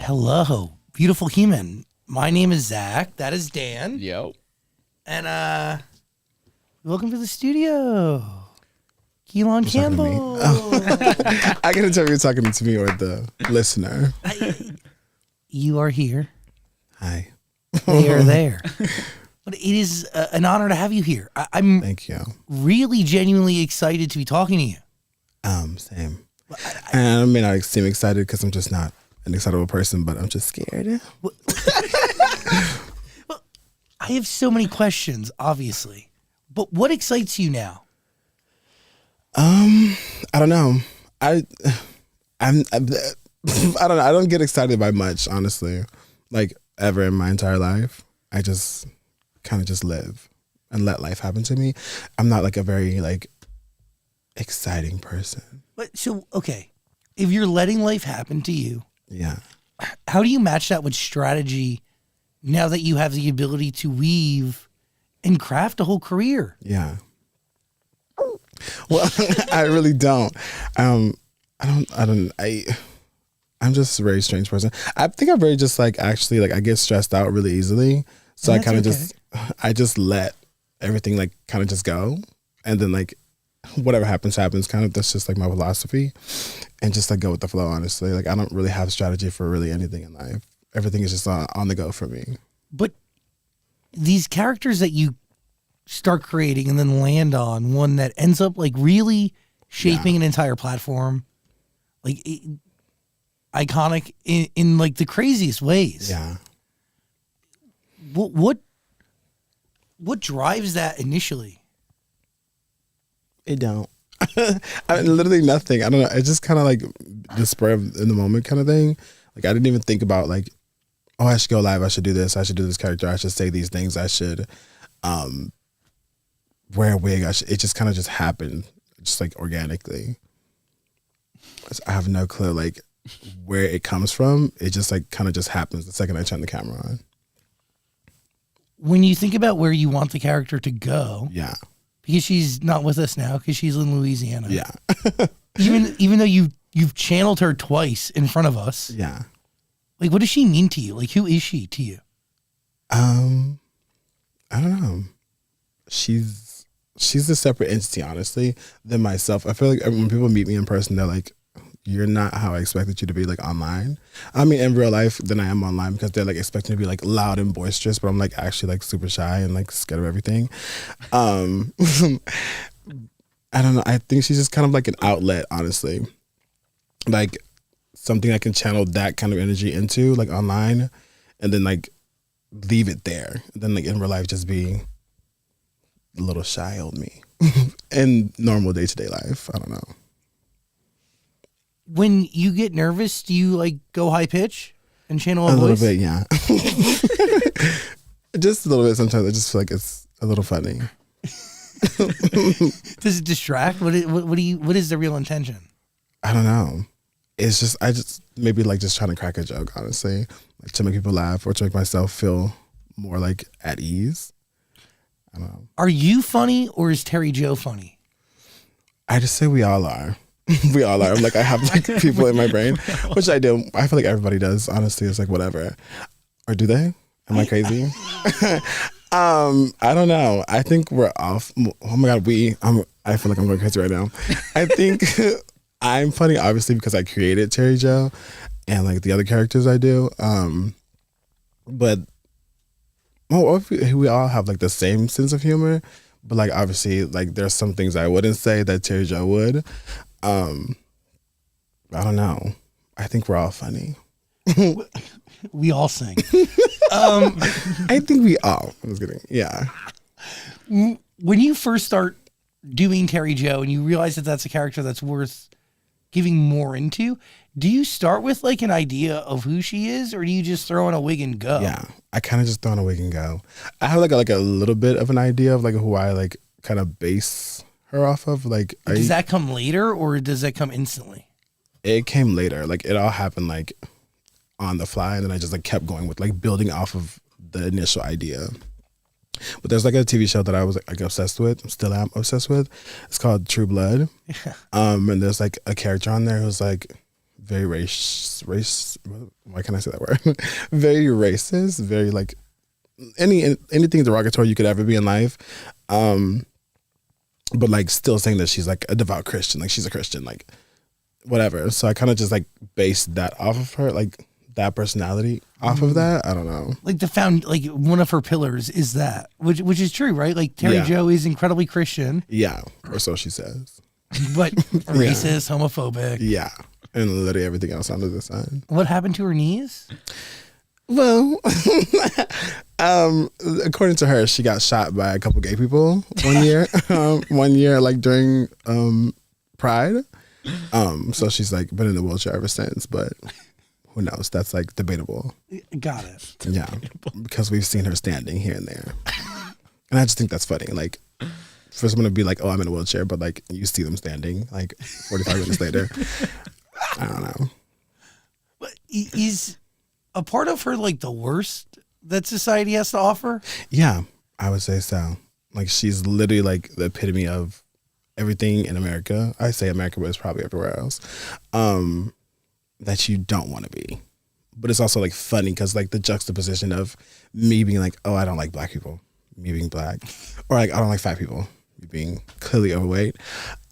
Hello, beautiful human. My name is Zach. That is Dan. Yo. And welcome to the studio. Keelan Campbell. I can tell if you're talking to me or the listener. You are here. Hi. They are there. But it is an honor to have you here. I'm Thank you. really genuinely excited to be talking to you. Same. And I may not seem excited because I'm just not an excitable person, but I'm just scared. Well, I have so many questions, obviously. But what excites you now? I don't know. I'm I don't know. I don't get excited by much, honestly. Like ever in my entire life. I just kind of just live and let life happen to me. I'm not like a very like exciting person. But so, okay, if you're letting life happen to you, Yeah. how do you match that with strategy now that you have the ability to weave and craft a whole career? Yeah. Well, I really don't. I'm just a very strange person. I think I'm very just like actually like I get stressed out really easily. So I That's kind of okay. I just let everything like kind of just go. And then like whatever happens, kind of. That's just like my philosophy. And just like go with the flow, honestly. Like I don't really have strategy for really anything in life. Everything is just on the go for me. But these characters that you start creating and then land on one that ends up like really shaping an entire platform, like iconic in like the craziest ways. Yeah. What drives that initially? It don't. I mean, literally nothing. I don't know. It's just kind of like the spur of in the moment kind of thing. Like I didn't even think about like, oh, I should go live. I should do this. I should do this character. I should say these things. I should wear a wig. It just kind of just happened, just like organically. I have no clue like where it comes from. It just like kind of just happens the second I turn the camera on. When you think about where you want the character to go, Yeah. because she's not with us now because she's in Louisiana. Yeah. Even though you've channeled her twice in front of us. Yeah. Like, what does she mean to you? Like, who is she to you? I don't know. She's a separate entity, honestly, than myself. I feel like when people meet me in person, they're like, you're not how I expected you to be, like, online. I mean, in real life, than I am online, because they're, like, expecting to be, like, loud and boisterous, but I'm, like, actually, like, super shy and, like, scared of everything. I don't know. I think she's just kind of, like, an outlet, honestly. Like, something I can channel that kind of energy into, like, online, and then, like, leave it there. And then, like, in real life, just be a little shy old me. In normal day-to-day life. I don't know. When you get nervous, do you like go high pitch and channel a little voice? bit, yeah. Just a little bit. Sometimes I just feel like it's a little funny. Does it distract? What is the real intention? I don't know. It's just I just maybe like just trying to crack a joke, honestly, like to make people laugh or to make myself feel more like at ease. I don't know. Are you funny or is Terry Joe funny? I just say we all are. We all are. Like I have like people in my brain, which I do. I feel like everybody does. Honestly, it's like whatever. Or do they? Am I crazy? I don't know. I think we're off. Oh my god, I feel like I'm going crazy right now. I think I'm funny, obviously, because I created Terry Joe and like the other characters I do. But we all have like the same sense of humor. But like obviously, like there's some things I wouldn't say that Terry Joe would. I don't know. I think we're all funny. We all sing. I think we all. I was kidding. Yeah. When you first start doing Terry Joe and you realize that that's a character that's worth giving more into, do you start with like an idea of who she is, or do you just throw in a wig and go? Yeah. I kind of just throw in a wig and go. I have like a little bit of an idea of like who I like kind of base her off of. Like, does that come later or does that come instantly? It came later. Like it all happened like on the fly, and then I just like kept going with like building off of the initial idea. But there's like a TV show that I was like obsessed with, still am obsessed with. It's called True Blood. And there's like a character on there who's like very race. Why can't I say that word? Very racist. Very like anything derogatory you could ever be in life. But like still saying that she's like a devout Christian, like she's a Christian, like whatever. So I kind of just like based that off of her, like that personality off of that. I don't know. Like like one of her pillars is that, which is true, right? Like Terry Yeah. Jo is incredibly Christian, Yeah, or so she says. but racist, homophobic. Yeah, and literally everything else under the sun. What happened to her knees? Well, according to her, she got shot by a couple gay people 1 year. 1 year, like during Pride. So she's like been in the wheelchair ever since. But who knows? That's like debatable. Got it. Yeah, because we've seen her standing here and there, and I just think that's funny. Like for someone to be like, "Oh, I'm in a wheelchair," but like you see them standing like 45 minutes later. I don't know. But is a part of her like the worst that society has to offer? Yeah, I would say so. Like she's literally like the epitome of everything in America. I say America, but it's probably everywhere else. That you don't want to be. But it's also like funny because like the juxtaposition of me being like, oh, I don't like black people, me being black, or like I don't like fat people, me being clearly overweight,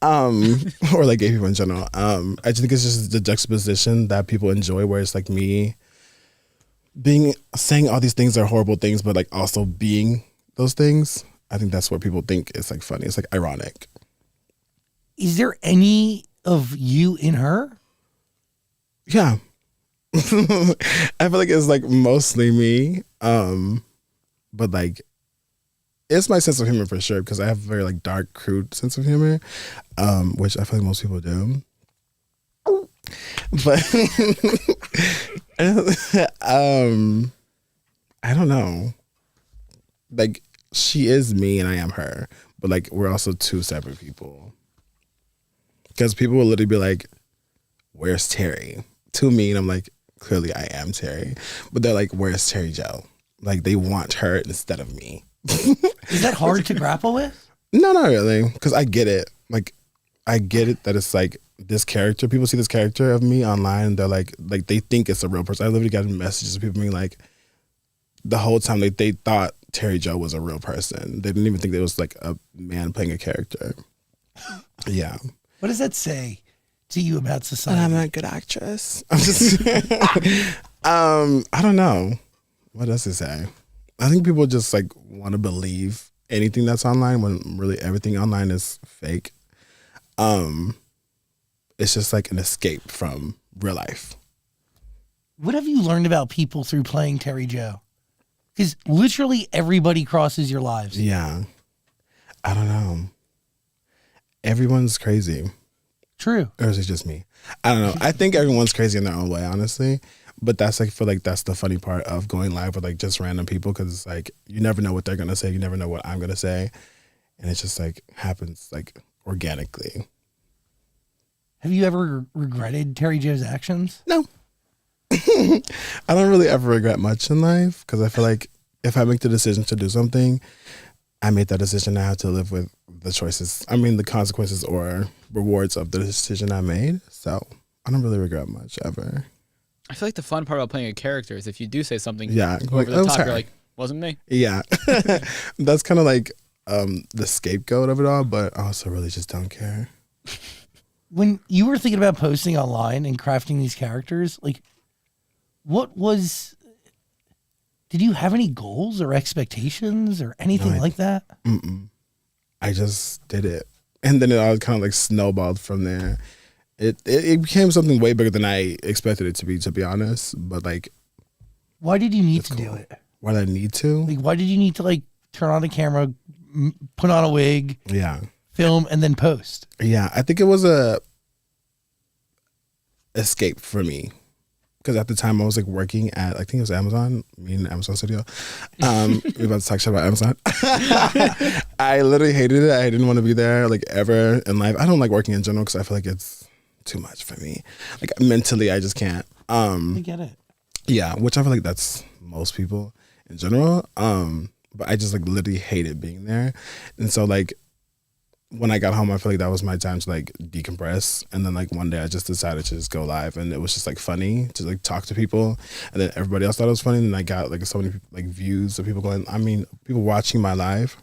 or like gay people in general. I just think it's just the juxtaposition that people enjoy, where it's like me saying all these things are horrible things, but like also being those things. I think that's what people think is like funny. It's like ironic. Is there any of you in her? Yeah. I feel like it's like mostly me. But like it's my sense of humor for sure, because I have a very like dark, crude sense of humor. Which I feel like most people do. But I don't know. Like she is me and I am her, but like we're also two separate people. Because people will literally be like, "Where's Terry?" to me, and I'm like, clearly I am Terry. But they're like, "Where's Terry Jo?" Like they want her instead of me. Is that hard to grapple with? No, not really, because I get it. Like I get it that it's like this character. People see this character of me online, and they're like they think it's a real person. I literally got messages of people being like, the whole time they thought Terry Jo was a real person. They didn't even think it was like a man playing a character. Yeah. What does that say to you about society? I'm a good actress. I'm just I don't know. What does it say? I think people just like want to believe anything that's online when really everything online is fake. It's just like an escape from real life. What have you learned about people through playing Terry Jo? Because literally everybody crosses your lives. Yeah. I don't know. Everyone's crazy. True. Or is it just me? I don't know. I think everyone's crazy in their own way, honestly. But that's like, I feel like that's the funny part of going live with like just random people, because it's like you never know what they're gonna say. You never know what I'm gonna say, and it just like happens like organically. Have you ever regretted Terry Jo's actions? No, I don't really ever regret much in life, because I feel like if I make the decision to do something, I made that decision. I have to live with the choices. I mean, the consequences or rewards of the decision I made. So I don't really regret much ever. I feel like the fun part about playing a character is if you do say something Yeah, over like, the "Oh, top, sorry." you're like, wasn't me. Yeah, that's kind of like the scapegoat of it all. But I also really just don't care. When you were thinking about posting online and crafting these characters, like, did you have any goals or expectations or anything like that? I just did it, and then it all kind of like snowballed from there. It became something way bigger than I expected it to be honest. But like, Why did you need That's to do cool. it? why did I need to? Like, why did you need to like turn on the camera, put on a wig, Yeah, film, and then post? yeah. I think it was a escape for me, because at the time I was like working at, I think it was Amazon, me and Amazon Studio. We're about to talk shit about Amazon. I literally hated it. I didn't want to be there like ever in life. I don't like working in general because I feel like it's too much for me. Like mentally, I just can't. I get it. Yeah, which I feel like that's most people in general. But I just like literally hated being there. And so like when I got home, I feel like that was my time to like decompress. And then like one day I just decided to just go live, and it was just like funny to like talk to people. And then everybody else thought it was funny. And I got like so many like views of people going, I mean, people watching my live,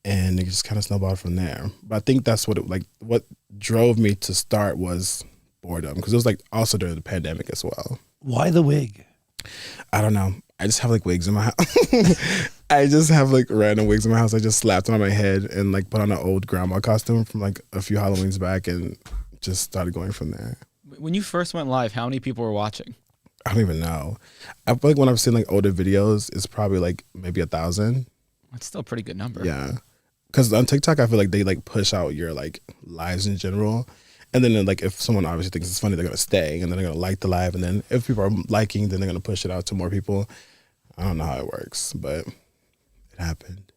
and it just kind of snowballed from there. But I think that's what drove me to start was boredom, because it was like also during the pandemic as well. Why the wig? I don't know. I just have like wigs in my house. I just have like random wigs in my house. I just slapped it on my head and like put on an old grandma costume from like a few Halloweens back and just started going from there. When you first went live, how many people were watching? I don't even know. I feel like when I've seen like older videos, it's probably like maybe 1,000. That's still a pretty good number. Yeah. Because on TikTok, I feel like they like push out your like lives in general. And then like if someone obviously thinks it's funny, they're going to stay and then they're going to like the live. And then if people are liking, then they're going to push it out to more people. I don't know how it works, but it happened.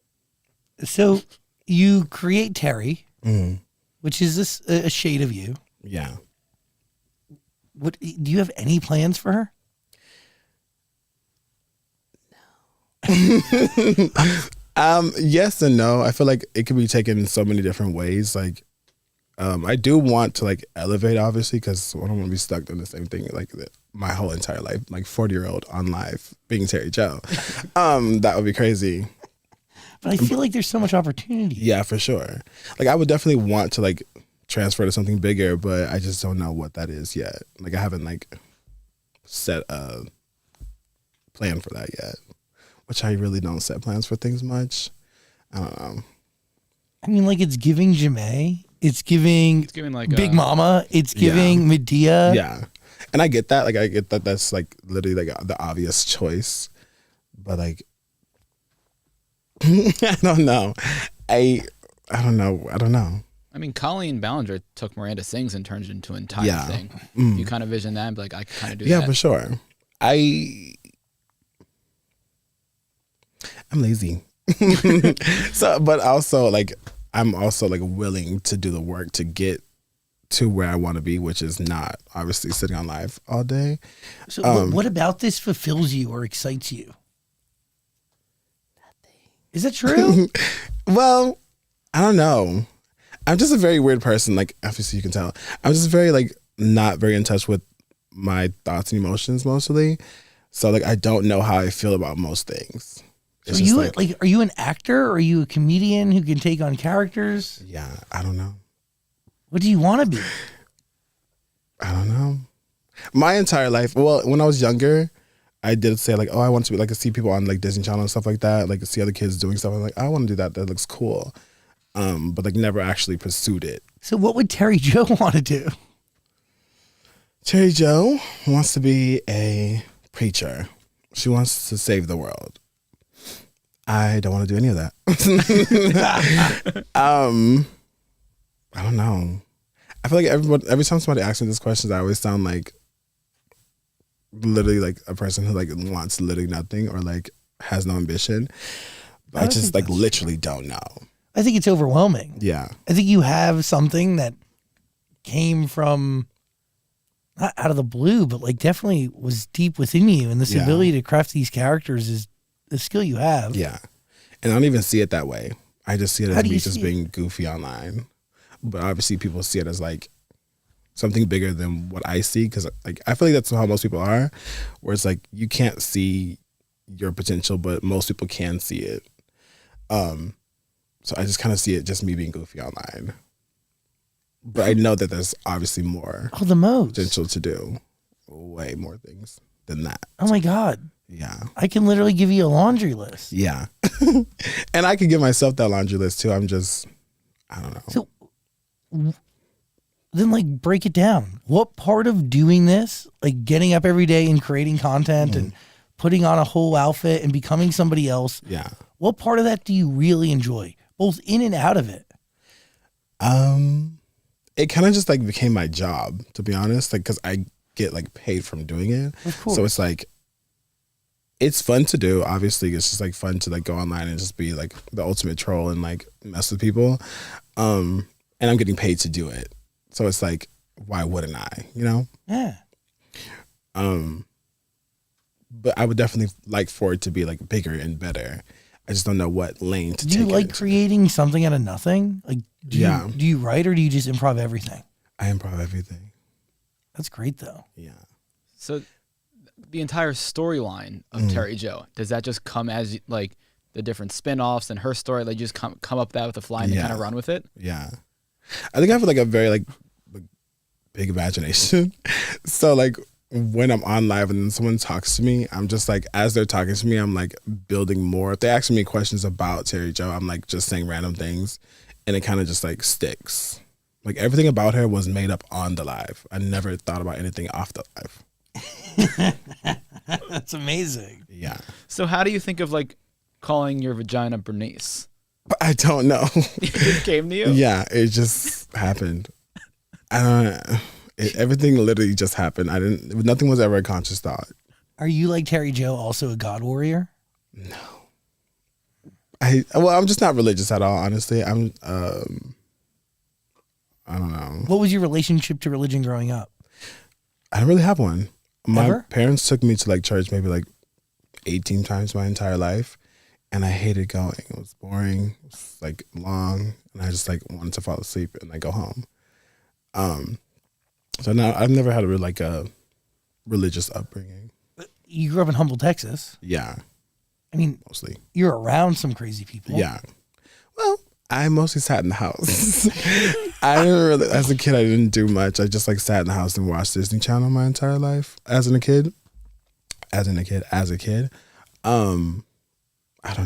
So you create Terry, Mm. which is this a shade of you. Yeah. What do you have any plans for her? Yes and no. I feel like it can be taken in so many different ways. Like, I do want to like elevate, obviously, because I don't want to be stuck in the same thing like my whole entire life, like 40-year-old on live being Terry Joe. That would be crazy. But I feel like there's so much opportunity. Yeah, for sure. Like, I would definitely want to like transfer to something bigger, but I just don't know what that is yet. Like, I haven't like set a plan for that yet, which I really don't set plans for things much. I don't know. I mean, like it's giving Jamae, it's giving like Big Mama, it's giving Medea. Yeah. And I get that. Like, I get that that's like literally like the obvious choice. But like, I don't know. I don't know. I mean, Colleen Ballinger took Miranda Sings and turned it into an entire Yeah. thing. Mm. You kind of vision that and be like, I could kind of do Yeah, that. for sure. I'm lazy. So, but also like, I'm also like willing to do the work to get to where I want to be, which is not obviously sitting on live all day. So what about this fulfills you or excites you? Nothing. Is that true? Well, I don't know. I'm just a very weird person. Like, obviously you can tell. I'm just very like not very in touch with my thoughts and emotions mostly. So like, I don't know how I feel about most things. So It's are just you like, are you an actor? Or are you a comedian who can take on characters? yeah, I don't know. What do you want to be? I don't know. My entire life, well, when I was younger, I did say like, oh, I want to be like see people on like Disney Channel and stuff like that, like see other kids doing stuff. I'm like, I want to do that. That looks cool. But like never actually pursued it. So what would Terry Joe want to do? Terry Joe wants to be a preacher. She wants to save the world. I don't want to do any of that. I don't know. I feel like every time somebody asks me these questions, I always sound like literally like a person who like wants literally nothing or like has no ambition. But I just think like that's literally don't know. I think it's overwhelming. Yeah. I think you have something that came from not out of the blue, but like definitely was deep within you. And this Yeah. ability to craft these characters is the skill you have. Yeah. And I don't even see it that way. I just see it How as do me you just see it? being goofy online. But obviously people see it as like something bigger than what I see. Cause like, I feel like that's how most people are, where it's like, you can't see your potential, but most people can see it. So I just kind of see it just me being goofy online. But I know that there's obviously more Oh, the most. potential to do way more things than that. Oh my God. Yeah. I can literally give you a laundry list. Yeah. And I could give myself that laundry list too. I'm just, I don't know. So then like break it down. What part of doing this, like getting up every day and creating content and putting on a whole outfit and becoming somebody else, Yeah. what part of that do you really enjoy? Both in and out of it. It kind of just like became my job, to be honest, like, cause I get like paid from doing it. Of course. So it's like, it's fun to do. Obviously it's just like fun to like go online and just be like the ultimate troll and like mess with people. And I'm getting paid to do it. So it's like, why wouldn't I, you know? Yeah. But I would definitely like for it to be like bigger and better. I just don't know what lane to Do you take it like into. creating something out of nothing? Like, Yeah. do you write or do you just improv everything? I improv everything. That's great though. Yeah. So the entire storyline of Terry Joe, does that just come as like the different spin-offs and her story, like just come up with that with the fly and Yeah. kind of run with it? Yeah. I think I have like a very like big imagination. So like when I'm on live and then someone talks to me, I'm just like, as they're talking to me, I'm like building more. If they ask me questions about Terry Joe, I'm like just saying random things and it kind of just like sticks. Like everything about her was made up on the live. I never thought about anything off the live. That's amazing. Yeah. So how do you think of like calling your vagina Bernice? But I don't know. It came to you? Yeah, it just happened. I don't know. Everything literally just happened. Nothing was ever a conscious thought. Are you like Terry Joe, also a God warrior? I'm just not religious at all, honestly. I don't know. What was your relationship to religion growing up? I don't really have one. My Ever? parents took me to like church maybe like 18 times my entire life, and I hated going. It was boring. It was like long, and I just like wanted to fall asleep and like go home. So now I've never had a religious upbringing. You grew up in Humble, Texas. Yeah, I mean, mostly. you're around some crazy people. Yeah. Well, I mostly sat in the house. I didn't really, as a kid, I didn't do much. I just like sat in the house and watched Disney Channel my entire life. As a kid. I don't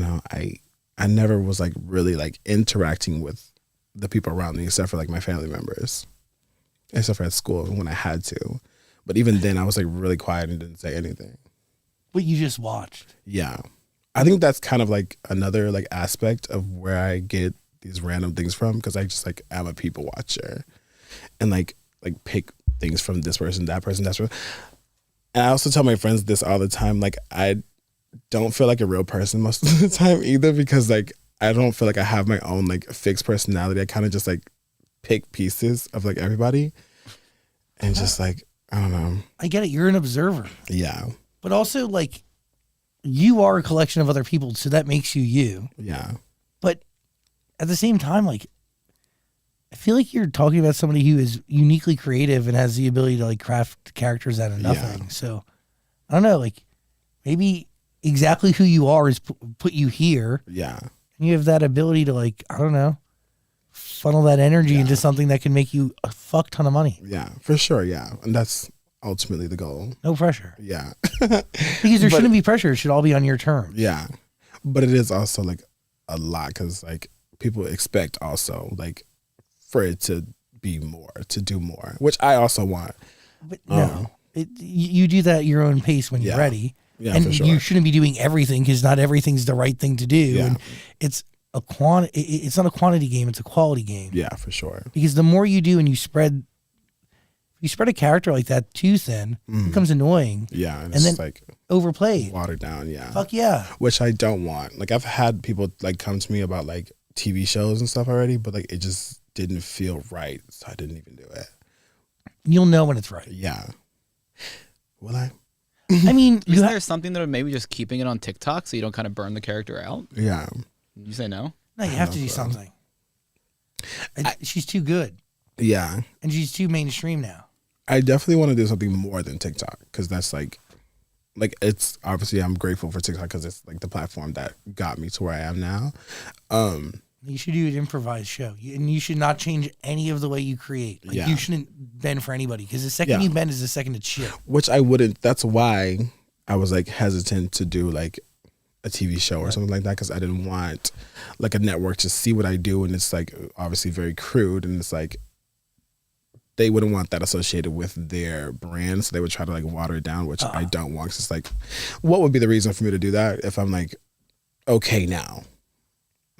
know. I never was like really like interacting with the people around me except for like my family members. Except for at school when I had to. But even then I was like really quiet and didn't say anything. But you just watched. Yeah. I think that's kind of like another like aspect of where I get these random things from, because I just like am a people watcher and like pick things from this person, that person, that person. And I also tell my friends this all the time. Like I don't feel like a real person most of the time either, because like I don't feel like I have my own like fixed personality. I kind of just like pick pieces of like everybody and just like, I don't know. I get it. You're an observer. Yeah. But also, like, you are a collection of other people, so that makes you you. Yeah. But at the same time, like, I feel like you're talking about somebody who is uniquely creative and has the ability to like craft characters out of nothing. Yeah. So I don't know, like maybe exactly who you are is put you here, Yeah. and you have that ability to like, I don't know, funnel that energy into something that can make you a fuck ton of money. Yeah, for sure. Yeah. And that's ultimately the goal. No pressure, Yeah. because there shouldn't be pressure. It should all be on your terms. Yeah. But it is also like a lot, because like people expect also like for it to be more, to do more, which I also want. But no, you do that at your own pace when you're Yeah. ready. Yeah, and for sure. you shouldn't be doing everything, because not everything's the right thing to do. Yeah. And it's it's not a quantity game; it's a quality game. Yeah, for sure. Because the more you do, and you spread a character like that too thin, it becomes annoying, Yeah. And And it's then- like overplayed. watered down. Yeah. Fuck yeah! Which I don't want. Like I've had people like come to me about like TV shows and stuff already, but like it just didn't feel right. So I didn't even do it. You'll know when it's right. Yeah. Will I? I mean, Isn't there something that maybe just keeping it on TikTok so you don't kind of burn the character out? Yeah. You say no? no, you have to do something. She's too good, Yeah. and she's too mainstream now. I definitely want to do something more than TikTok, because that's like it's obviously I'm grateful for TikTok because it's like the platform that got me to where I am now. You should do an improvised show, and you should not change any of the way you create. Like Yeah. you shouldn't bend for anybody, because the second Yeah. you bend is the second it's shit. Which I wouldn't. That's why I was like hesitant to do like a TV show or something like that, because I didn't want like a network to see what I do, and it's like obviously very crude, and it's like they wouldn't want that associated with their brand, so they would try to like water it down, which I don't want. 'Cause it's like, what would be the reason for me to do that if I'm like okay now?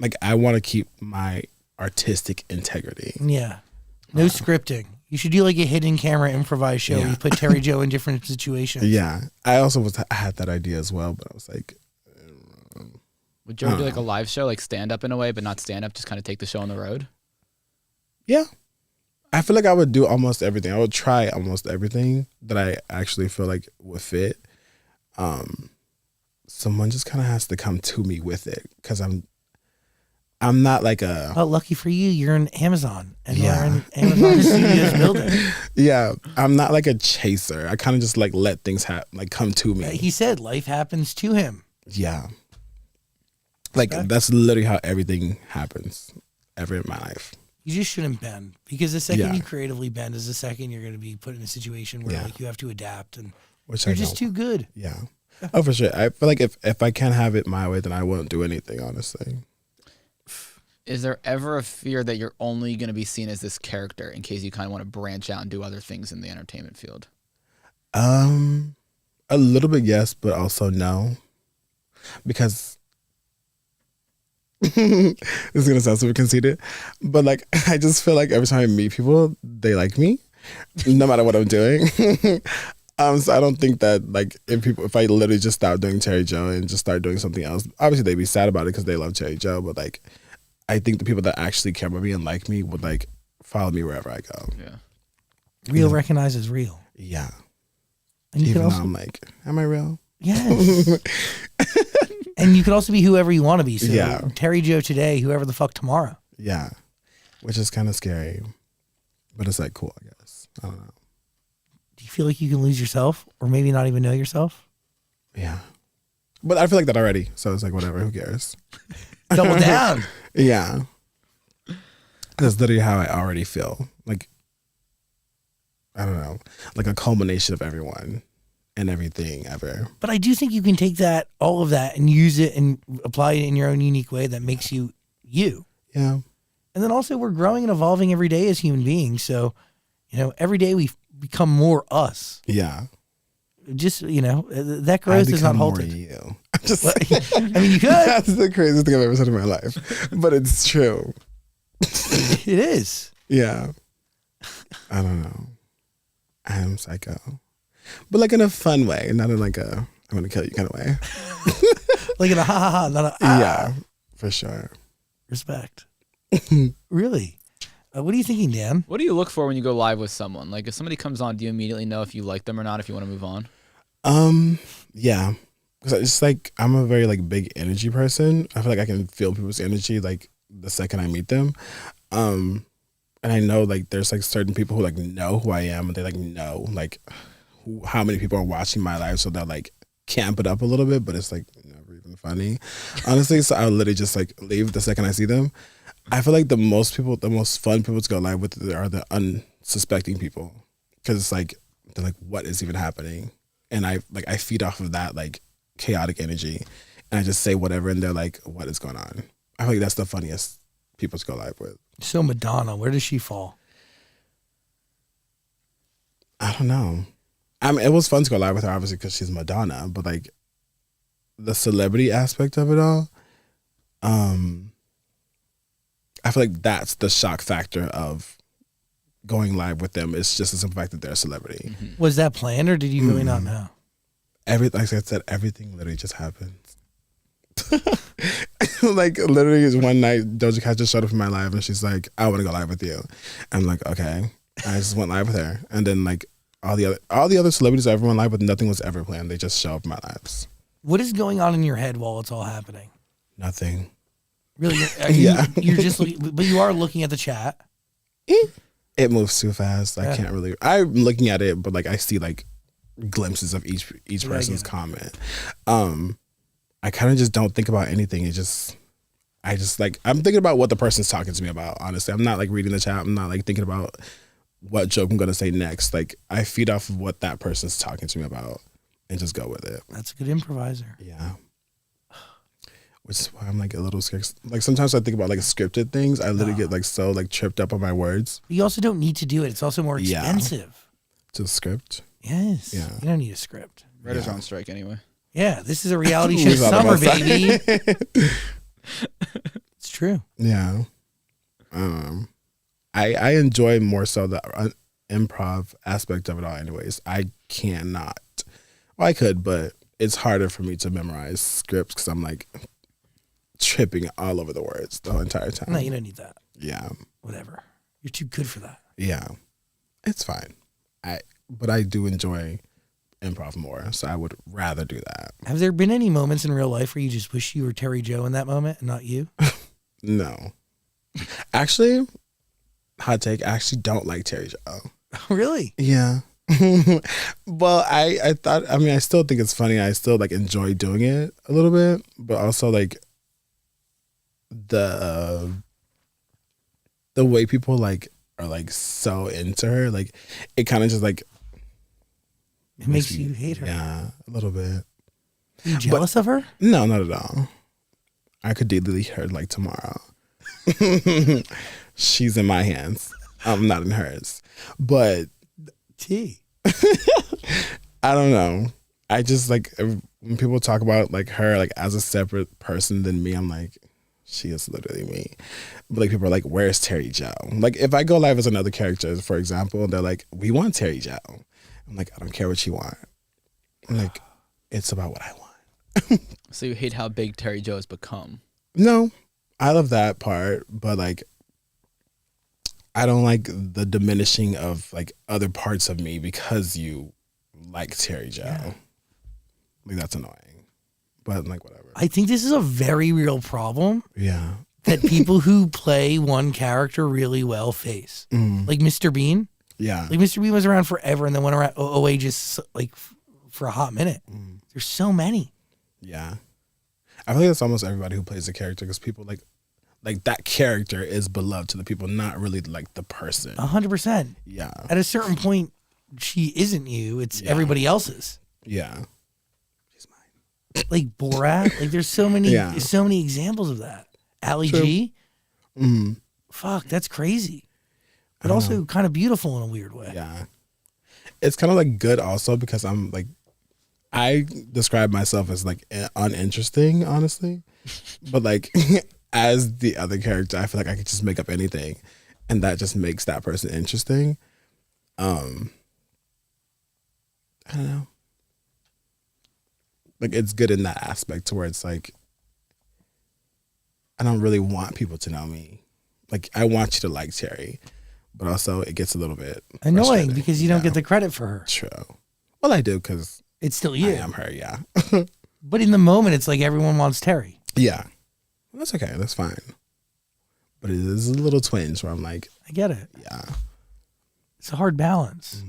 Like I want to keep my artistic integrity. Yeah. No scripting. You should do like a hidden camera improvised show where Yeah. you put Terry Joe in different situations. Yeah, I also I had that idea as well, but I was like, Would you ever do like a live show, like stand up in a way, but not stand up, just kind of take the show on the road? yeah. I feel like I would do almost everything. I would try almost everything that I actually feel like would fit. someone just kind of has to come to me with it because I'm not like a Oh, lucky for you, you're in Amazon, and Yeah. we're in Amazon Studios building. yeah, I'm not like a chaser. I kind of just like let things like come to me. He said life happens to him. Yeah. Like Respect. that's literally how everything happens ever in my life. You just shouldn't bend, because the second Yeah. you creatively bend is the second you're going to be put in a situation where Yeah. like you have to adapt, and Which you're I just don't. too good. Yeah. Oh, for sure. I feel like if I can't have it my way, then I won't do anything, honestly. Is there ever a fear that you're only going to be seen as this character in case you kind of want to branch out and do other things in the entertainment field? A little bit yes, but also no. Because this is gonna sound super conceited, but like I just feel like every time I meet people, they like me, no matter what I'm doing. So I don't think that like if I literally just stop doing Cherry Joe and just start doing something else, obviously they'd be sad about it because they love Cherry Joe. But like, I think the people that actually care about me and like me would like follow me wherever I go. Yeah. Real recognizes real, Yeah, and you even can though also I'm like, am I real? yes, and you can also be whoever you want to be. So Yeah. Terry Joe today, whoever the fuck tomorrow. Yeah, which is kind of scary, but it's like cool, I guess. I don't know. Do you feel like you can lose yourself, or maybe not even know yourself? Yeah. But I feel like that already. So it's like, whatever, who cares? Double down. Yeah. That's literally how I already feel. Like, I don't know, like a culmination of everyone and everything ever. But I do think you can take that, all of that, and use it and apply it in your own unique way that makes you you. Yeah. And then also, we're growing and evolving every day as human beings. So, every day we become more us. Yeah. Just, that I growth is become not more halted. you. I'm just But- saying. I mean, you could. That's the craziest thing I've ever said in my life. But it's true. It is. Yeah. I don't know. I am psycho. But like in a fun way, not in like a I'm gonna kill you kind of way. Like in a ha ha ha, not a ah. Yeah, for sure. Respect. Really? What are you thinking, Dan? What do you look for when you go live with someone? Like if somebody comes on, do you immediately know if you like them or not, if you want to move on? Yeah. Because it's like I'm a very like big energy person. I feel like I can feel people's energy like the second I meet them. And I know like there's like certain people who like know who I am and they like know like how many people are watching my live, so they'll like camp it up a little bit, but it's like never even funny, honestly. So I'll literally just like leave the second I see them. I feel like the most fun people to go live with are the unsuspecting people, because it's like they're like, what is even happening? And I feed off of that like chaotic energy, and I just say whatever, and they're like, what is going on? I feel like that's the funniest people to go live with. So Madonna, where does she fall? I don't know. I mean, it was fun to go live with her, obviously, because she's Madonna. But like the celebrity aspect of it all, I feel like that's the shock factor of going live with them. It's just the simple fact that they're a celebrity. Mm-hmm. Was that planned, or did you really not know? Like I said, everything literally just happens. Like literally, one night Doja Cat just showed up in my live, and she's like, "I want to go live with you." I'm like, "Okay." I just went live with her, and then like all the other celebrities I ever went live with, nothing was ever planned. They just show up in my lives. What is going on in your head while it's all happening? Nothing. Really? Yeah. You're just looking, but you are looking at the chat. It moves too fast. I Yeah. can't really. I'm looking at it, but like I see like glimpses of each Yeah, I person's get it. comment. I kind of just don't think about anything. I just like I'm thinking about what the person's talking to me about. Honestly, I'm not like reading the chat. I'm not like thinking about what joke I'm gonna say next. Like I feed off of what that person's talking to me about and just go with it. That's a good improviser. Yeah. Which is why I'm like a little scared. Like sometimes I think about like scripted things. I literally get like so like tripped up on my words But you also don't need to do it. It's also more Yeah. expensive. to the script. Yes. Yeah. You don't need a script. Writers Yeah. are on strike anyway. Yeah. This is a reality show Who's on the summer, west side? baby. It's true. Yeah. I enjoy more so the improv aspect of it all anyways. I cannot. Well, I could, but it's harder for me to memorize scripts because I'm like tripping all over the words the whole entire time. No, you don't need that. Yeah. Whatever. You're too good for that. Yeah. It's fine. But I do enjoy improv more. So I would rather do that. Have there been any moments in real life where you just wish you were Terry Joe in that moment and not you? No. Actually, hot take, I actually don't like Terry Joe. Really? Yeah. Well, I thought, I mean, I still think it's funny. I still like enjoy doing it a little bit, but also like the way people like are like so into her, like it kind of just like It makes you hate her. Yeah, a little bit. Are you jealous of her? No, not at all. I could delete her like tomorrow. She's in my hands. I'm not in hers. But T. I don't know. I just like when people talk about like her like as a separate person than me, I'm like, she is literally me. But like people are like, where's Terry Joe? Like if I go live as another character, for example, they're like, we want Terry Joe. I'm like, I don't care what you want. I'm like, it's about what I want. So you hate how big Terry Joe has become. No, I love that part, but like I don't like the diminishing of like other parts of me because you like Terry Joe. Yeah. Like that's annoying. But like whatever. I think this is a very real problem Yeah. that people who play one character really well face. Like Mr. Bean. Yeah. Like Mr. Bean was around forever and then went around OA just like for a hot minute. There's so many. Yeah. I feel like that's almost everybody who plays a character because people like that character is beloved to the people, not really like the person. 100%. Yeah. At a certain point, she isn't you. It's Yeah. everybody else's. Yeah. Like Borat. Like there's so many, Yeah. there's so many examples of that. Ali True. G. Mm. Fuck, that's crazy. But also kind of beautiful in a weird way. Yeah. It's kind of like good also because I'm like, I describe myself as like uninteresting, honestly. But like as the other character, I feel like I could just make up anything and that just makes that person interesting. I don't know. Like it's good in that aspect to where it's like, I don't really want people to know me. Like I want you to like Terry, but also it gets a little bit Annoying frustrating. because you don't Yeah. get the credit for her. True. Well, I do because It's still I you. am her. Yeah. But in the moment, it's like everyone wants Terry. Yeah. Well, that's okay. That's fine. But it is a little twinge where I'm like, I get it. yeah. It's a hard balance.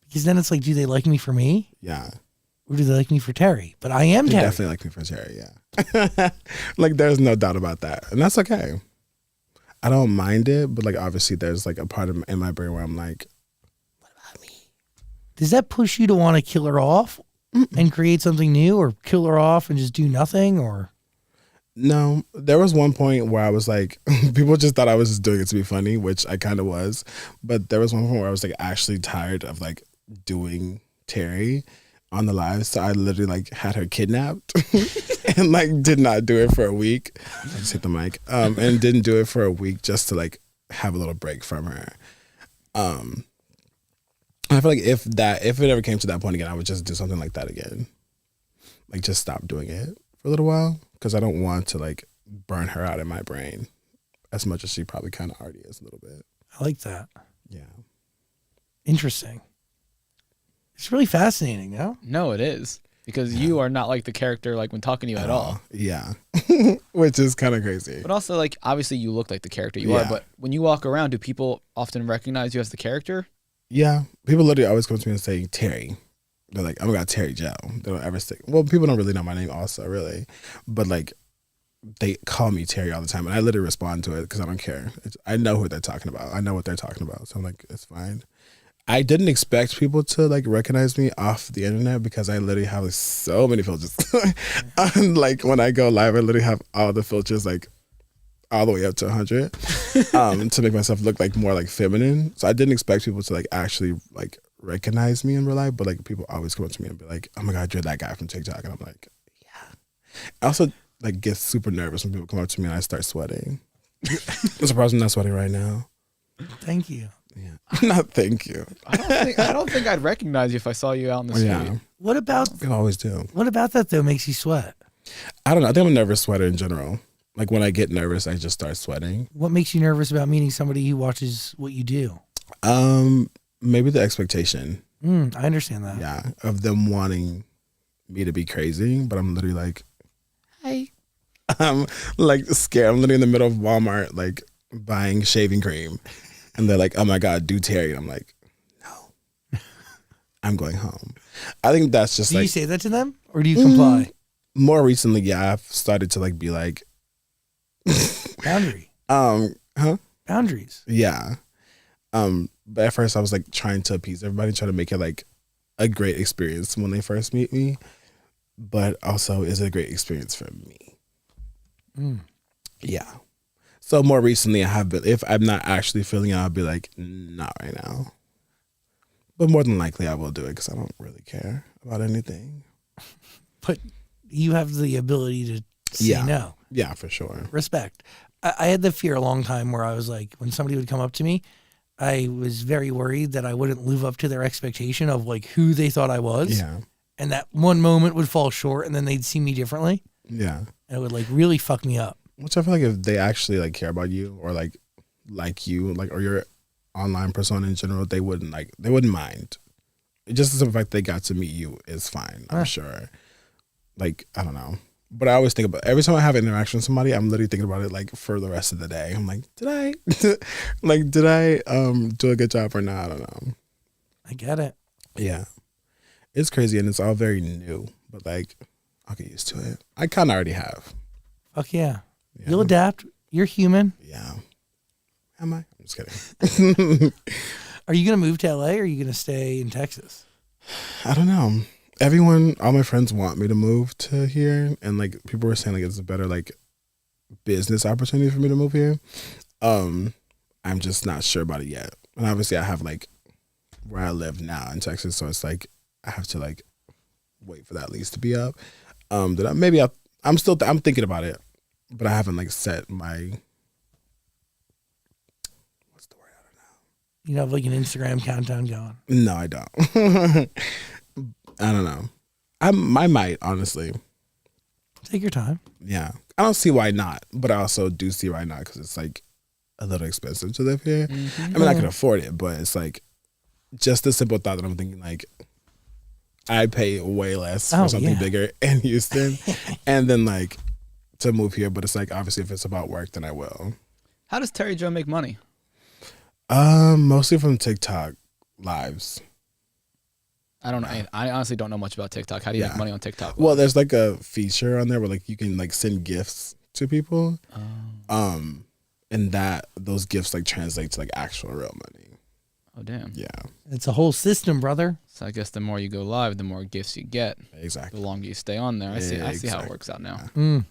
Because then it's like, do they like me for me? Yeah. Or do they like me for Terry? But I am They Terry. definitely like me for Terry. Yeah. Like there's no doubt about that. And that's okay. I don't mind it, but like obviously there's like a part of in my brain where I'm like, Does that push you to want to kill her off and create something new, or kill her off and just do nothing? Or no. There was one point where I was like, people just thought I was just doing it to be funny, which I kind of was. But there was one point where I was like actually tired of like doing Terry on the live. So I literally like had her kidnapped and like did not do it for a week. I just hit the mic. And didn't do it for a week just to like have a little break from her. I feel like if it ever came to that point again, I would just do something like that again. Like just stop doing it for a little while because I don't want to like burn her out in my brain as much as she probably kind of already is a little bit. I like that. Yeah. Interesting. It's really fascinating, no? No, it is. Because you are not like the character like when talking to you at all. Yeah. Which is kind of crazy. But also like obviously you look like the character you are, Yeah. but when you walk around, do people often recognize you as the character? Yeah. People literally always come to me and say Terry. They're like, oh my God, Terry Joe. They don't ever stick. Well, people don't really know my name also, really. But like, they call me Terry all the time. And I literally respond to it because I don't care. I know who they're talking about. I know what they're talking about. So I'm like, it's fine. I didn't expect people to like recognize me off the internet because I literally have like, so many filters. And, like when I go live, I literally have all the filters like all the way up to 100 to make myself look like more like feminine. So I didn't expect people to like actually like recognize me in real life, but like people always come up to me and be like, oh my God, you're that guy from TikTok. And I'm like, yeah. I also like get super nervous when people come up to me and I start sweating. I'm surprised I'm not sweating right now. Thank you. Yeah. Not thank you. I don't think I'd recognize you if I saw you out in the street. Yeah. What about People always do. that though makes you sweat? I don't know. I think I'm a nervous sweater in general. Like when I get nervous, I just start sweating. What makes you nervous about meeting somebody who watches what you do? Maybe the expectation. I understand that. Yeah, of them wanting me to be crazy, but I'm literally like, Hey. I'm like scared. I'm literally in the middle of Walmart, like buying shaving cream, and they're like, "Oh my God, do Terry." And I'm like, "No, I'm going home." I think that's just Do like you say that to them or do you comply? more recently. Yeah, I've started to like be like, Boundary. huh? Boundaries. Yeah. But at first I was like trying to appease everybody, trying to make it like a great experience when they first meet me, but also is it a great experience for me? Yeah. So more recently I have been, if I'm not actually feeling it, I'll be like, not right now. But more than likely I will do it because I don't really care about anything. But you have the ability to say Yeah. no. Yeah, for sure. Respect. I had the fear a long time where I was like, when somebody would come up to me, I was very worried that I wouldn't live up to their expectation of like who they thought I was. Yeah. And that one moment would fall short and then they'd see me differently. Yeah. And it would like really fuck me up. Which I feel like if they actually like care about you or like you, like, or your online persona in general, they wouldn't mind. Just the fact they got to meet you is fine, I'm sure. Like, I don't know. But I always think about, every time I have an interaction with somebody, I'm literally thinking about it like for the rest of the day. I'm like, did I do a good job or not? I don't know. I get it. Yeah. It's crazy and it's all very new, but like I'll get used to it. I kind of already have. Fuck yeah. Yeah. You'll adapt. You're human. Yeah. Am I? I'm just kidding. Are you going to move to LA or are you going to stay in Texas? I don't know. All my friends want me to move to here, and like people were saying like it's a better like business opportunity for me to move here. I'm just not sure about it yet. And obviously I have like where I live now in Texas, so it's like I have to like wait for that lease to be up. I'm thinking about it, but I haven't like set my, what's the word? I don't know. You have like an Instagram countdown going. No, I don't. I don't know. I might, honestly. Take your time. Yeah. I don't see why not, but I also do see why not because it's like a little expensive to live here. I mean, I can afford it, but it's like just the simple thought that I'm thinking like I pay way less for something bigger in Houston and then like to move here, but it's like obviously if it's about work, then I will. How does Terry Joe make money? Mostly from TikTok lives. I don't know. I honestly don't know much about TikTok. How do you make money on TikTok? Well, there's like a feature on there where like you can like send gifts to people. And those gifts like translate to like actual real money. Oh damn. Yeah. It's a whole system, brother. So I guess the more you go live, the more gifts you get. Exactly. The longer you stay on there. I see how it exactly. works out now. And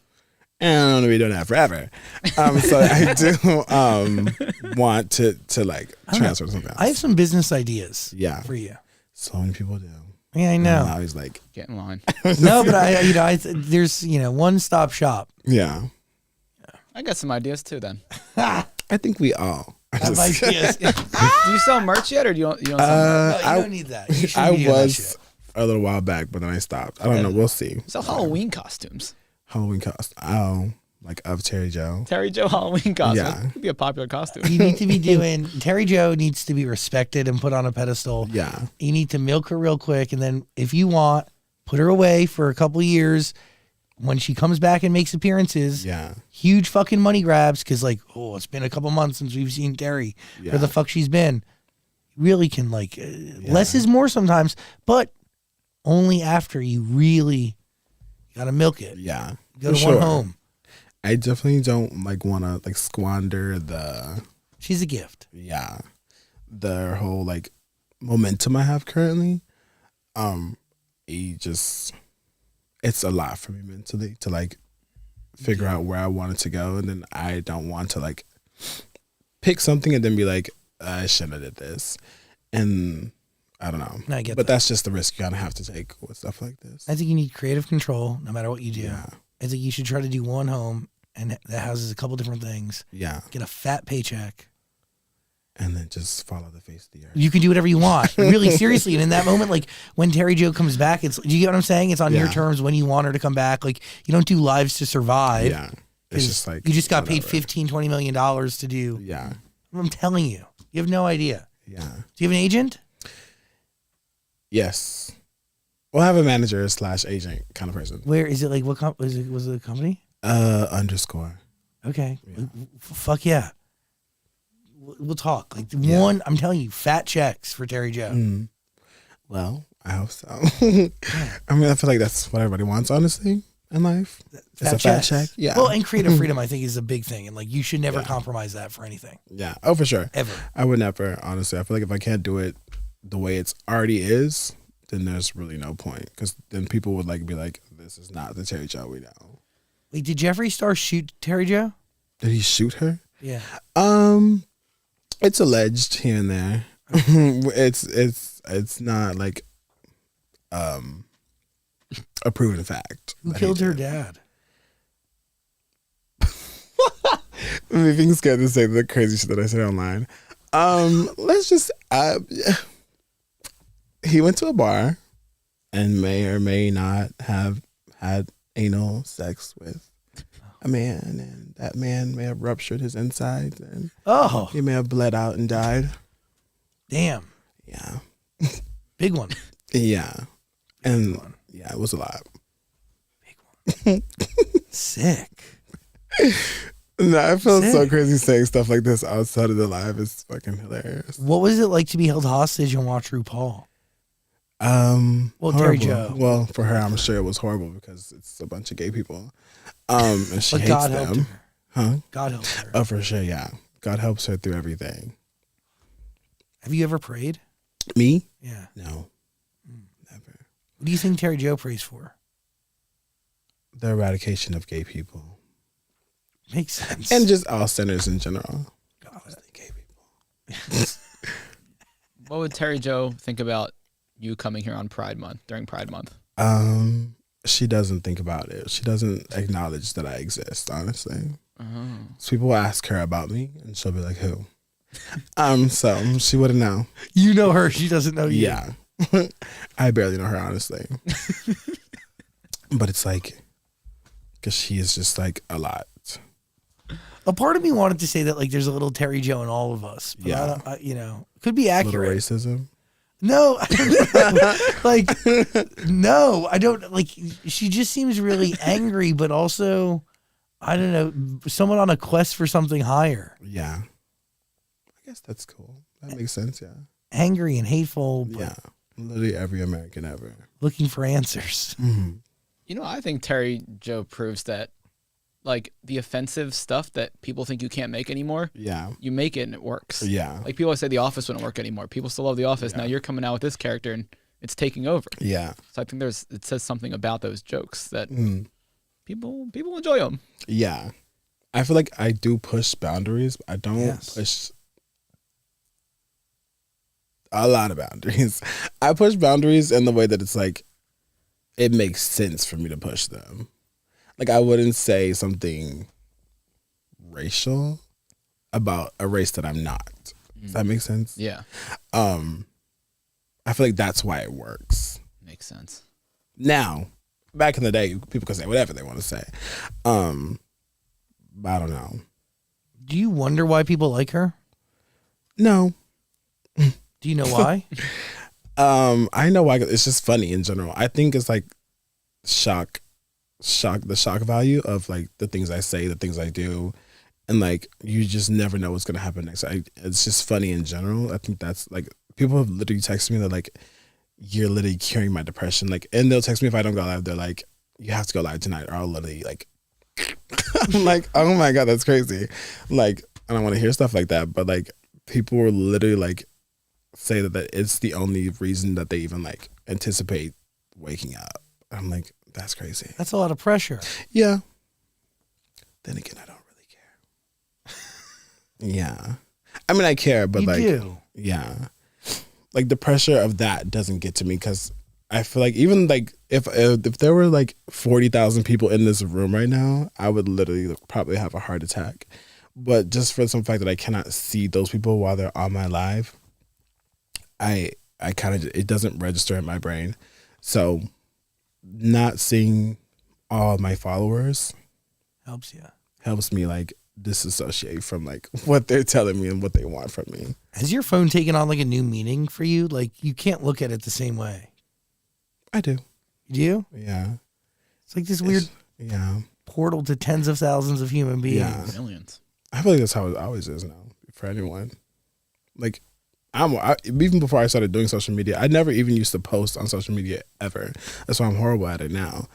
I'm gonna be doing that forever. So I do want to like transfer to something else. I have some business ideas Yeah. for you. So many people do. Yeah, I know. And now he's like, Get in line. No, but there's one-stop shop. yeah. I got some ideas too then. I think we all. Have ideas. Do you sell merch yet or you don't sell merch? No, you I don't need that. You shouldn't I be doing that was shit. a little while back, but then I stopped. I don't know. We'll see. You sell Halloween costumes. Halloween cost. Oh, like of Terry Joe. Terry Joe Halloween costume. Yeah. That could be a popular costume. You need to be doing. Terry Joe needs to be respected and put on a pedestal. Yeah. You need to milk her real quick, and then if you want, put her away for a couple of years. When she comes back and makes appearances, Yeah. huge fucking money grabs because like, oh, it's been a couple months since we've seen Terry. Yeah. Where the fuck she's been? Really can like less is more sometimes, but only after you really gotta milk it. Yeah. Go For to one sure. home. I definitely don't like want to like squander She's a gift. the whole like momentum I have currently. It's a lot for me mentally to like figure out where I want it to go, and then I don't want to like pick something and then be like, I shouldn't have did this, and I don't know. I get but that. that's just the risk you gotta have to take with stuff like this. I think you need creative control no matter what you do. Yeah. I think you should try to do one home and that houses a couple different things. Yeah, Get a fat paycheck. and then just follow the face of the earth. You can do whatever you want. Really, seriously. And in that moment, like when Terry Joe comes back, do you get what I'm saying? It's on your Yeah. terms when you want her to come back. Like you don't do lives to survive. Yeah, it's just like you just got paid whatever. $15-20 million to do. Yeah, I'm telling you, you have no idea. yeah. Do you have an agent? Yes. We'll have a manager slash agent kind of person. Where is it? Like what was it a company? Underscore. Okay. Yeah. Fuck yeah. We'll talk. Like Yeah. one, I'm telling you, fat checks for Terry Joe. Mm. Well, I hope so. I mean, I feel like that's what everybody wants, honestly, in life. It's a fat checks. check. Yeah. Well, and creative freedom, I think, is a big thing, and like you should never Yeah. compromise that for anything Yeah. Oh, for sure. ever. I would never, honestly. I feel like if I can't do it the way it's already is, then there's really no point. Because then people would like be like, this is not the Terry Joe we know. Wait, did Jeffree Star shoot Terry Joe? Did he shoot her? Yeah. It's alleged here and there. It's not like a proven fact. Who that he killed her did. dad? I'm being scared to say the crazy shit that I say online. Let's just he went to a bar and may or may not have had anal sex with a man, and that man may have ruptured his insides and Oh, he may have bled out and died. damn. Yeah. Big one. Yeah. And yeah, it was a lot. Sick. No, I feel so Sick. crazy saying stuff like this outside of the live. It's fucking hilarious. What was it like to be held hostage and watch RuPaul? Well, Terry Horrible. Joe. Well, for her, I'm sure it was horrible because it's a bunch of gay people. And she But hates God helped them. her. Huh? God helped her. Oh, for sure, yeah. God helps her through everything. Have you ever prayed? Me? Yeah. No. Never. What do you think Terry Joe prays for? The eradication of gay people. Makes sense. And just all sinners in general. God. Mostly gay people. What would Terry Joe think about you coming here on Pride Month, during Pride Month? She doesn't think about it. She doesn't acknowledge that I exist, honestly. Oh. So people will ask her about me and she'll be like, who? So she wouldn't know. You know her. She doesn't know you. Yeah. I barely know her, honestly. But it's like, because she is just like a lot. A part of me wanted to say that like there's a little Terry Joe in all of us. But Yeah. I don't, you know, could be Little accurate. racism. No, like, no, I don't like, she just seems really angry, but also, I don't know, someone on a quest for something higher. Yeah. I guess that's cool. That makes sense, yeah. Angry and hateful, but Yeah. Literally every American ever. looking for answers. Mm-hmm. You know, I think Terry Joe proves that, like, the offensive stuff that people think you can't make anymore, Yeah. you make it and it works. Yeah. Like, people always say The Office wouldn't work anymore. People still love The Office. Now you're coming out with this character and it's taking over. Yeah. So I think it says something about those jokes that Mm. people enjoy them. Yeah. I feel like I do push boundaries, but I don't Yes. push a lot of boundaries. I push boundaries in the way that it's like, it makes sense for me to push them. Like, I wouldn't say something racial about a race that I'm not. Does that make sense? Yeah, I feel like that's why it works. makes sense. Now, back in the day, people could say whatever they want to say. But I don't know. Do you wonder why people like her? No. Do you know why? I know why. It's just funny in general. I think it's like the shock value of like the things I say, the things I do, and like you just never know what's gonna happen next. It's just funny in general. I think that's like people have literally texted me that like you're literally curing my depression. Like, and they'll text me if I don't go live. They're like, you have to go live tonight, or I'll literally like. I'm like, oh my god, that's crazy. Like, I don't want to hear stuff like that, but like people were literally like say that it's the only reason that they even like anticipate waking up. I'm like, that's crazy. That's a lot of pressure. Yeah. Then again, I don't really care. Yeah. I mean, I care, but You like, do. yeah. Like the pressure of that doesn't get to me because I feel like even like if there were like 40,000 people in this room right now, I would literally probably have a heart attack. But just for some fact that I cannot see those people while they're on my live, I kind of, it doesn't register in my brain. So not seeing all my followers Helps you. helps me like disassociate from like what they're telling me and what they want from me. Has your phone taken on like a new meaning for you? Like you can't look at it the same way. I do. You do? Yeah. It's like this weird Yeah. portal to tens of thousands of human beings. Yeah. Millions. I feel like that's how it always is now for anyone. Like, even before I started doing social media, I never even used to post on social media ever. That's why I'm horrible at it now.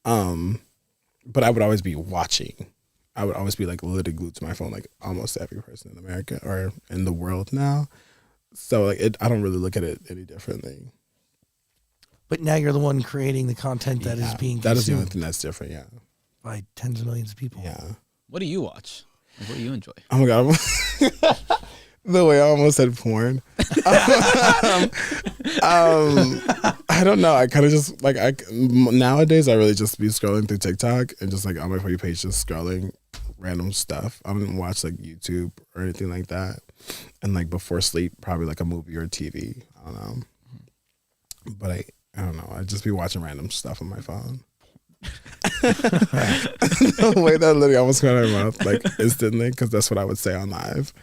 But I would always be watching. I would always be like literally glued to my phone, like almost every person in America or in the world now. So like, I don't really look at it any differently. But now you're the one creating the content that is being That is the only consumed thing that's different. Yeah. by tens of millions of people. Yeah. What do you watch? Like, what do you enjoy? Oh my god. The way I almost said porn. I don't know. I kind of just like nowadays I really just be scrolling through TikTok and just like on my For You page just scrolling random stuff. I don't watch like YouTube or anything like that. And like before sleep, probably like a movie or TV. I don't know. But I don't know. I just be watching random stuff on my phone. The way that literally almost got out of my mouth like instantly because that's what I would say on live.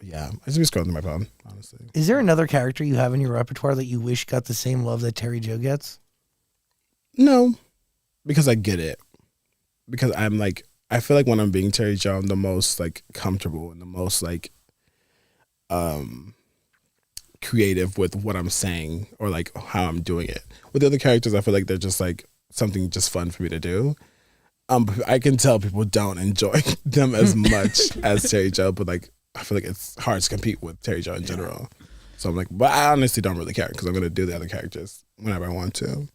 Yeah, I just be scrolling through my phone, honestly. Is there another character you have in your repertoire that you wish got the same love that Terry Joe gets? No, because I get it. Because I'm like, I feel like when I'm being Terry Joe, I'm the most like comfortable and the most like creative with what I'm saying or like how I'm doing it. With the other characters, I feel like they're just like something just fun for me to do. I can tell people don't enjoy them as much as Terry Joe, but like I feel like it's hard to compete with Terry Joe in general. So I'm like, but I honestly don't really care because I'm gonna do the other characters whenever I want to.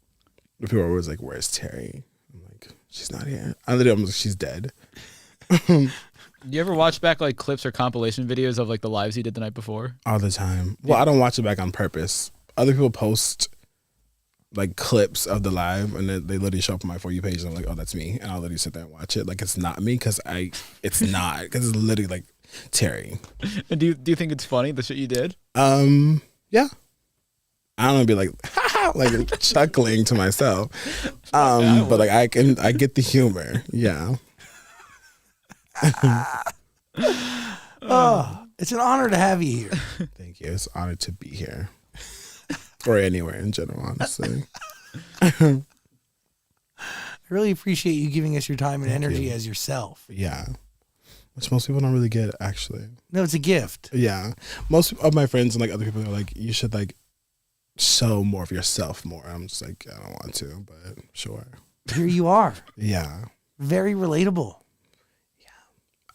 But people are always like, "Where's Terry?" I'm like, "She's not here." I'm like, "She's dead." Do you ever watch back like clips or compilation videos of like the lives he did the night before? All the time. Well, I don't watch it back on purpose. Other people post like clips of the live and then they literally show up on my For You page and I'm like, oh, that's me. And I'll literally sit there and watch it. Like it's not me because it's not. Because it's literally like Terry. And do you think it's funny, the shit you did? Yeah. I don't know, be like, like chuckling to myself. But like I get the humor. Yeah. Oh, it's an honor to have you here. Thank you. It's an honor to be here. Or anywhere in general, honestly. I really appreciate you giving us your time and Thank energy you. as yourself. Yeah. Which most people don't really get, actually. No, it's a gift. Yeah. Most of my friends and like other people are like, you should like show more of yourself more. I'm just like, I don't want to, but sure. Here you are. Yeah. Very relatable.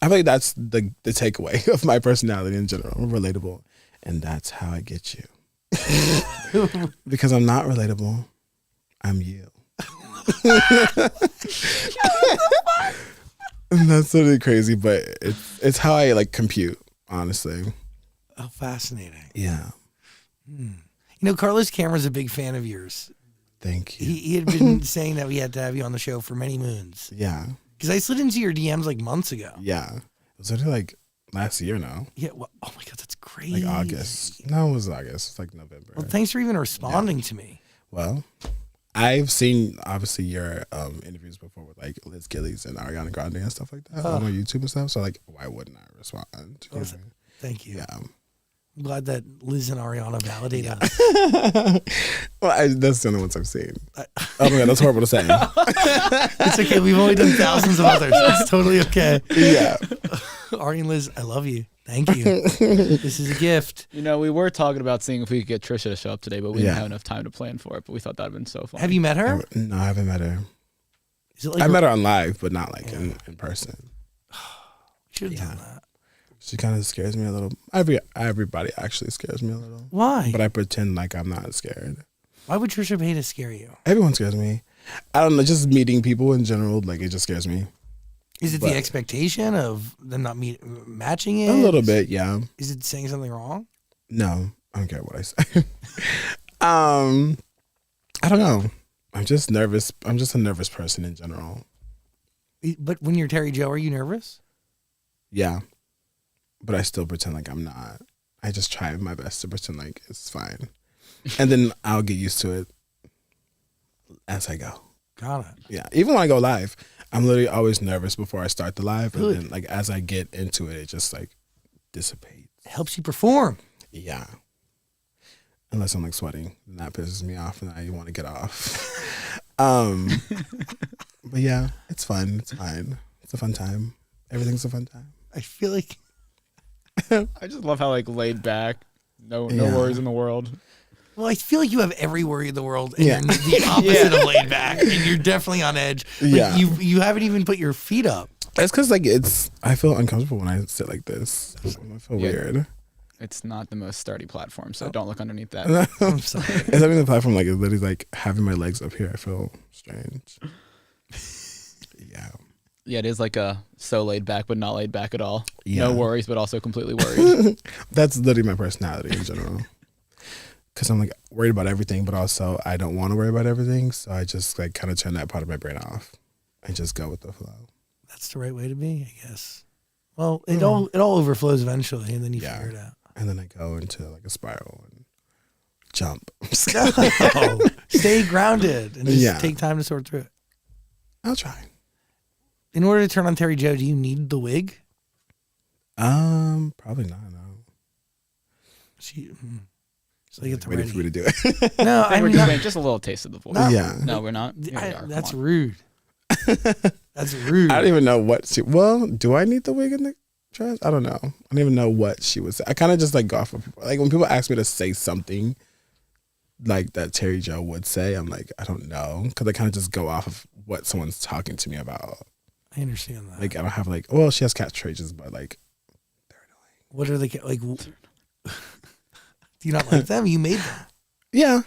I feel like that's the takeaway of my personality in general. I'm relatable. And that's how I get you. Because I'm not relatable. I'm you. And that's totally crazy, but it's how I like compute, honestly. Oh, fascinating. Yeah. You know, Carlos Cameron's a big fan of yours. Thank you. He had been saying that we had to have you on the show for many moons. Yeah. Because I slid into your DMs like months ago. Yeah. It was already like last year now. Yeah. Well, oh my God, that's crazy. Like August. No, it was August. It's like November. Well, thanks for even responding to me. Well, I've seen obviously your interviews before with like Liz Gillies and Ariana Grande and stuff like that on my YouTube and stuff. So like, why wouldn't I respond? You know? Thank you. Yeah. I'm glad that Liz and Ariana validate us. Well, that's the only ones I've seen. Oh my God, that's horrible to say. It's okay. We've only done thousands of others. It's totally okay. Yeah. Ari and Liz, I love you. Thank you. This is a gift. You know, we were talking about seeing if we could get Trisha to show up today, but we Yeah. didn't have enough time to plan for it. But we thought that'd been so fun. Have you met her? No, I haven't met her. Is it like I met her on live, but not like in person. should have done that. She kind of scares me a little. Everybody actually scares me a little. Why? But I pretend like I'm not scared. Why would Trisha Paytas scare you? Everyone scares me. I don't know. Just meeting people in general, like it just scares me. Is it But- the expectation of them not matching it? A little bit, yeah. Is it saying something wrong? No, I don't care what I say. I don't know. I'm just nervous. I'm just a nervous person in general. But when you're Terry Joe, are you nervous? Yeah. But I still pretend like I'm not. I just try my best to pretend like it's fine. And then I'll get used to it as I go. Got it. Yeah. Even when I go live, I'm literally always nervous before I start the live, and Good. then like as I get into it, it just like dissipates. It helps you perform. Yeah. Unless I'm like sweating, and that pisses me off, and I want to get off. But yeah, it's fun. It's fine. It's a fun time. Everything's a fun time. I feel like I just love how like laid back, no Yeah. worries in the world. Well, I feel like you have every worry in the world, and Yeah. you're the opposite of laid back, and you're definitely on edge. Like, Yeah. you haven't even put your feet up. It's because like I feel uncomfortable when I sit like this. I feel Yeah. weird. It's not the most sturdy platform, so don't look underneath that. I'm sorry. It's having the platform like it's literally like having my legs up here. I feel strange. Yeah. Yeah, it is like a so laid back, but not laid back at all. Yeah. No worries, but also completely worried. That's literally my personality in general. Because I'm like worried about everything, but also I don't want to worry about everything. So I just like kind of turn that part of my brain off and just go with the flow. That's the right way to be, I guess. Well, it all overflows eventually, and then you Yeah. figure it out. And then I go into like a spiral and jump. No. Stay grounded and just Yeah. take time to sort through it. I'll try. In order to turn on Terry Joe, do you need the wig? Probably not. No. So they get to Waiting for me ready. to do it. No, I think I'm we're just not. waiting, just a little taste of the voice. No. Yeah. No, we're not. Here we are. That's Come on. rude. That's rude. I don't even know what she. Well, do I need the wig in the dress? I don't know. I don't even know what she would say. I kind of just like go off of people. Like when people ask me to say something like that Terry Joe would say, I'm like, I don't know, because I kind of just go off of what someone's talking to me about. I understand that. Like I don't have like, well, she has catchphrases, but like, What are they like? Do you not like them? You made them. yeah.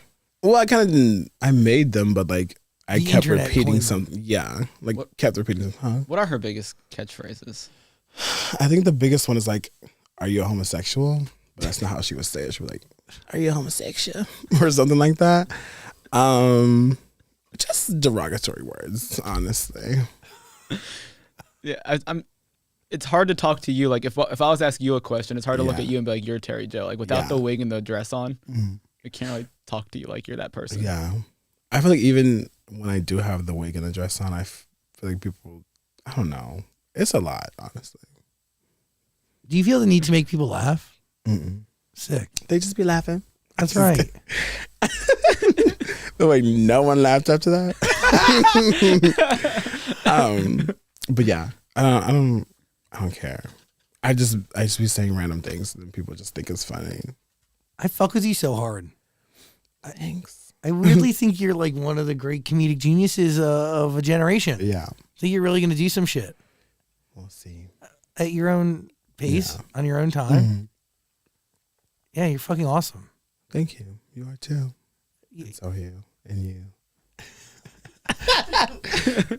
Well, I kind of didn't. I made them, but like I The kept internet repeating coined something. Yeah, like What- kept repeating something. Huh? What are her biggest catchphrases? I think the biggest one is like, "Are you a homosexual?" But that's not how she would say it. She was like, "Are you a homosexual?" or something like that. Just derogatory words, honestly. Yeah, I'm. It's hard to talk to you. Like if I was asking you a question, it's hard to look Yeah. at you and be like, "You're Terry Joe." Like without Yeah. the wig and the dress on, Mhm. I can't really talk to you like you're that person. Yeah, I feel like even when I do have the wig and the dress on, I feel like people. I don't know. It's a lot, honestly. Do you feel the need to make people laugh? Mm-mm. Sick. They just be laughing. That's right. Like no one laughed after that. But yeah, I don't care. I just be saying random things and people just think it's funny. I fuck with you so hard. Thanks. I weirdly think you're like one of the great comedic geniuses of a generation. Yeah, I think you're really going to do some shit we'll see. at your own pace, Yeah. on your own time. Mhm. Yeah, you're fucking awesome. Thank you. You are too. And so you and you.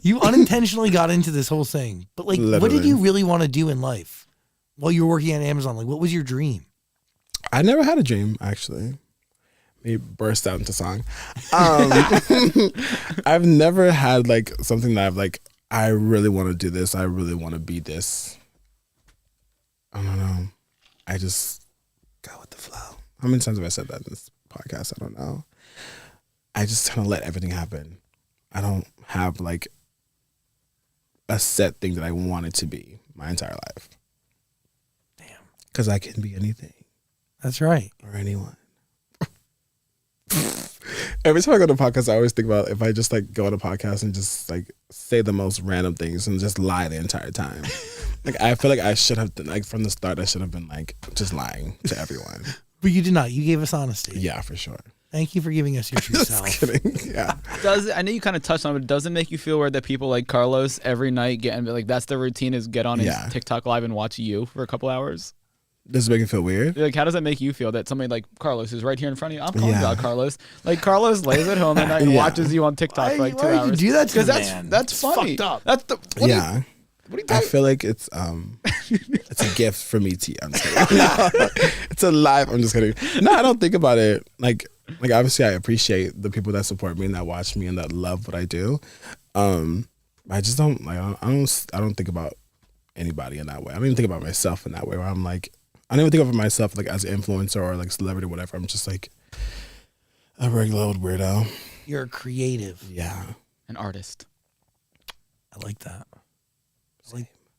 You unintentionally got into this whole thing, but like, what did Literally. you really want to do in life while you were working at Amazon? Like, what was your dream? I never had a dream actually. Me burst out into song. I've never had like something that I've like. I really want to do this. I really want to be this. I don't know. I just go with the flow. How many times have I said that in this podcast? I don't know. I just kind of let everything happen. I don't have like a set thing that I want it to be my entire life. Damn. Because I can be anything That's right. or anyone. Every time I go to a podcast, I always think about if I just like go on a podcast and just like say the most random things and just lie the entire time. Like I feel like I should have like from the start I should have been like just lying to everyone. But you did not. You gave us honesty. Yeah, for sure. Thank you for giving us your true Just self. kidding. Yeah. I know you kind of touched on it, but does it make you feel weird that people like Carlos every night get and be like that's their routine is get on Yeah. his TikTok live and watch you for a couple hours? Does it make you feel weird? Like, how does that make you feel that somebody like Carlos is right here in front of you? I'm calling Yeah. about Carlos. Like Carlos lays at home at night and Yeah. watches you on TikTok for like 2 Why hours. you do that to Because the that's man? that's It's funny. fucked up. That's the what Yeah. Are you I talking? feel like it's a gift for me to I'm just kidding. No, it's a live. I'm just kidding. No, I don't think about it. Like obviously I appreciate the people that support me and that watch me and that love what I do. I just don't like I don't think about anybody in that way. I don't even think about myself in that way where I'm like I don't even think of myself like as an influencer or like celebrity or whatever. I'm just like a regular old weirdo. You're creative. Yeah. An artist. I like that.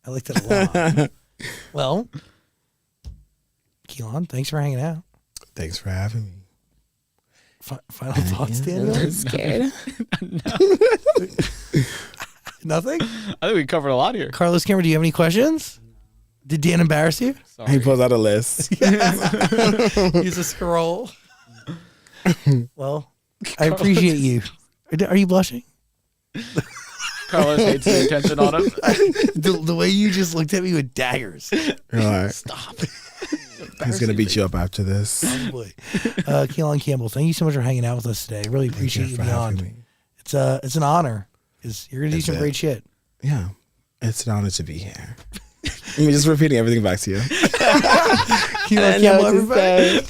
I like that a lot. Well, Keelan, thanks for hanging out. Thanks for having me. Final thoughts, Daniel? I'm scared. Nothing? I think we covered a lot here. Carlos Cameron, do you have any questions? Did Dan embarrass you? He Sorry. pulls out a list. Use a scroll. Well, I appreciate you. Are you blushing? Carlos hates the attention on him. The way you just looked at me with daggers. You're like, Stop. he's gonna beat you up after this. Probably. Keelan Campbell, thank you so much for hanging out with us today. I really appreciate you for being having on. me. It's an honor because you're gonna do It's some it. great shit. Yeah, it's an honor to be here. I'm just repeating everything back to you. Keelan Campbell, everybody.